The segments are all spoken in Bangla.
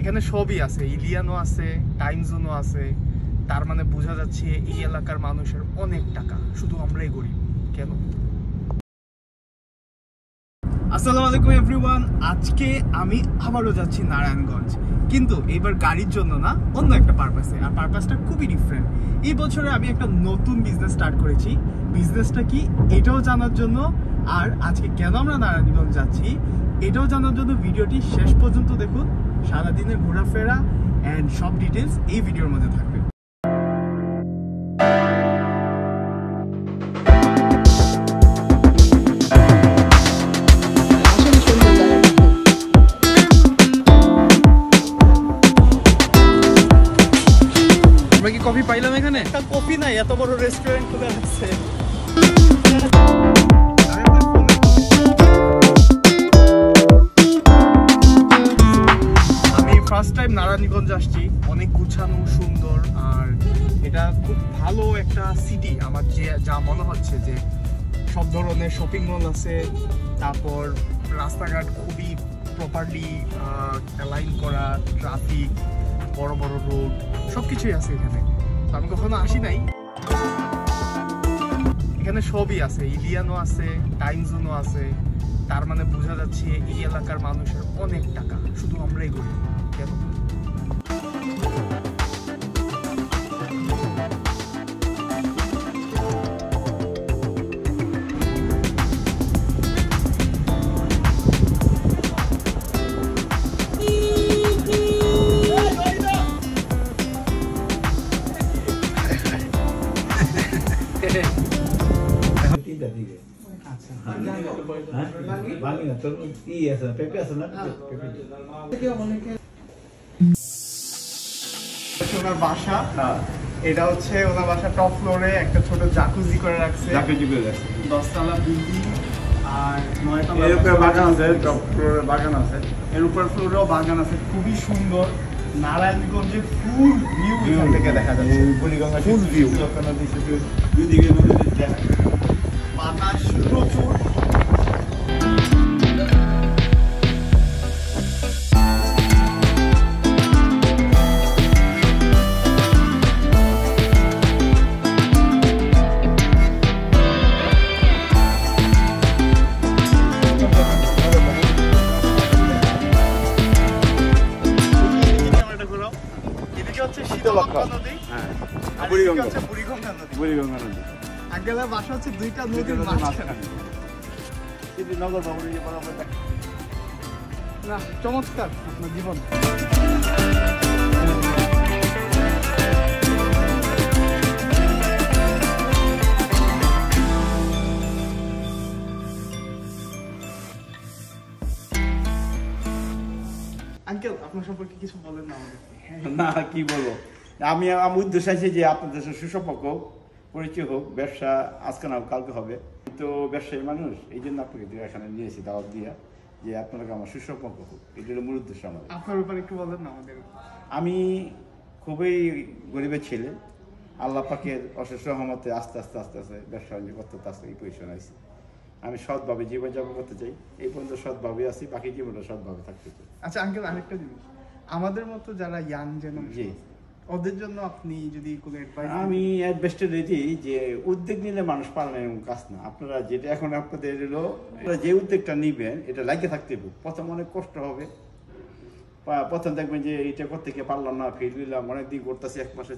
এখানে সবই আছে, ইলিয়ানো আছে, টাইম জোনও আছে। তার মানে বোঝা যাচ্ছে এই এলাকার মানুষের অনেক টাকা, শুধু আমরাই গরিব। কেন? আসসালামু আলাইকুম এভরিওয়ান। আজকে আমি আবারও যাচ্ছি নারায়ণগঞ্জ, কিন্তু এইবার গাড়ির জন্য না, অন্য একটা পারপাসে। আর পারপাসটা খুবই ডিফারেন্ট। এই বছরে আমি একটা নতুন বিজনেস স্টার্ট করেছি। বিজনেসটা কি এটাও জানার জন্য, আর আজকে কেন আমরা নারায়ণগঞ্জ যাচ্ছি এটাও জানার জন্য ভিডিওটি শেষ পর্যন্ত দেখুন। সারাদিনের ঘোরাফেরা অ্যান্ড সব ডিটেলস এই ভিডিওর মধ্যে থাকবে। আমরা কি কফি পাইলাম এখানে? একটা কফি নাই, এত বড় রেস্টুরেন্ট খুলে আছে। আমি ফার্স্ট টাইম নারায়ণগঞ্জ আসছি। অনেক গুছানো, সুন্দর, আর এটা খুব ভালো একটা সিটি। আমার যা মনে হচ্ছে যে সব ধরনের শপিং মল আছে, তারপর রাস্তাঘাট খুবই প্রপারলি অ্যালাইন করা, ট্রাফিক, বড় বড় রোড, সবকিছুই আছে এখানে। আমি কখনো আসি নাই। এখানে সবই আছে, ইলিয়ানো আছে, টাইম জোনও আছে। তার মানে বোঝা যাচ্ছে এই এলাকার মানুষের অনেক টাকা, শুধু আমরাই গরিব। কেন? ওনার বাসা, এটা হচ্ছে ওনার বাসা। টপ ফ্লোরে একটা ছোট জাকুজি করে রাখছে, 10তলা বিল্ডিং, আর 9তলা বাগান আছে। টপ ফ্লোরে বাগান আছে, এর উপর ফ্লোরেও বাগান আছে। খুবই সুন্দর। নারায়ণগঞ্জের ফুল ভিউ এখান থেকে দেখা যাচ্ছে, ফুল ভিউ। বাতাস প্রচুর। আগের বাসা হচ্ছে দুইটা নদীর মাঝখানে। না, চমৎকার আপনার জীবন। আঙ্কেল, আপনার সম্পর্কে কিছু বলেন না আমাদের। না, কি বলবো, আমি আমার উদ্দেশ্য আছে যে আপনাদের সুসম্পর্ক পরিচয় হোক। ব্যবসা আজকে না কালকে হবে, তো ব্যবসায়ী মানুষ, এই জন্য আপনাকে এখানে নিয়েছি দাওয়াত দিয়া, যে আপনাকে আমার সুসম্পর্ক হোক। এটার মূল উদ্দেশ্য আমাদের। আপনার ব্যাপারে একটু বলেন না আমাদের। আমি খুবই গরিবের ছেলে। আল্লাহ পাকের অশেষ রহমতে আস্তে আস্তে ব্যবসা বাণিজ্য করতে আজকে এই পজিশন আইছি। আমি সৎভাবে জীবনযাপন করতে চাই। এই পর্যন্ত সৎভাবে আছি, বাকি জীবনটা সৎভাবে থাকতে চাই। আচ্ছা আঙ্কেল, আরেকটা জিনিস, আমাদের মতো যারা ইয়াং জেনারেশন, ওদের জন্য আপনি যদি কোনো অ্যাডভাইস। আমি অ্যাডভাইসটা দিই যে উদ্যোগ নিলে মানুষ পারে না, এরকম কাজ না। আপনারা যেটা এখন আপনাদের এলো, যে উদ্যোগটা নিবেন এটা লাগিয়ে থাকতে হবে। প্রথম অনেক কষ্ট হবে, প্রথম দেখবেন যে এটা করতে গিয়ে পারলাম না, ফেল দিলাম, অনেকদিন করতেছি, 1 মাস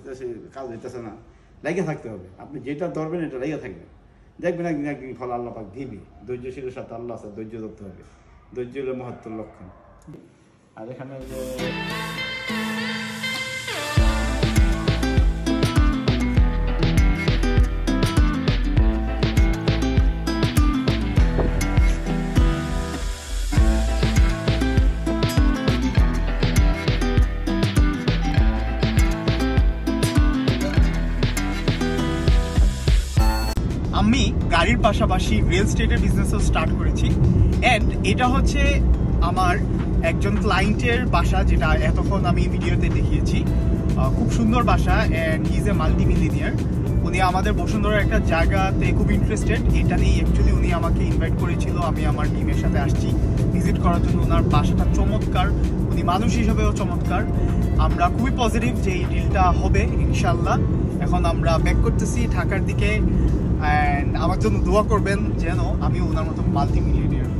কাজ হইতেছে না। লাগিয়ে থাকতে হবে। আপনি যেটা ধরবেন এটা লাগিয়ে থাকবেন, দেখবেন একদিন ফল আল্লাহ পাক দিবে। ধৈর্যশীলের সাথে আল্লাহ আছে, ধৈর্য ধরতে হবে। ধৈর্য হলো মহত্তর লক্ষণ। আর এখানে যে আমি গাড়ির পাশাপাশি রিয়েল এস্টেটের বিজনেসও স্টার্ট করেছি। এন্ড এটা হচ্ছে আমার একজন ক্লায়েন্টের বাসা, যেটা এতক্ষণ আমি ভিডিওতে দেখিয়েছি। খুব সুন্দর বাসা, এন্ড হি ইজ এ মাল্টিমিলিয়নিয়ার। উনি আমাদের বসুন্ধরার একটা জায়গাতে খুব ইন্টারেস্টেড। এটা নিয়ে অ্যাকচুয়ালি উনি আমাকে ইনভাইট করেছিল, আমি আমার টিমের সাথে আসছি ভিজিট করার জন্য। ওনার বাসাটা চমৎকার, উনি মানুষ হিসেবেও চমৎকার। আমরা খুবই পজিটিভ যে এই ডিলটা হবে ইনশাল্লাহ। এখন আমরা ব্যাক করতেছি ঢাকার দিকে, অ্যান্ড আমার জন্য দোয়া করবেন যেন আমি ওনার মতো মাল্টি মিলিয়নিয়ার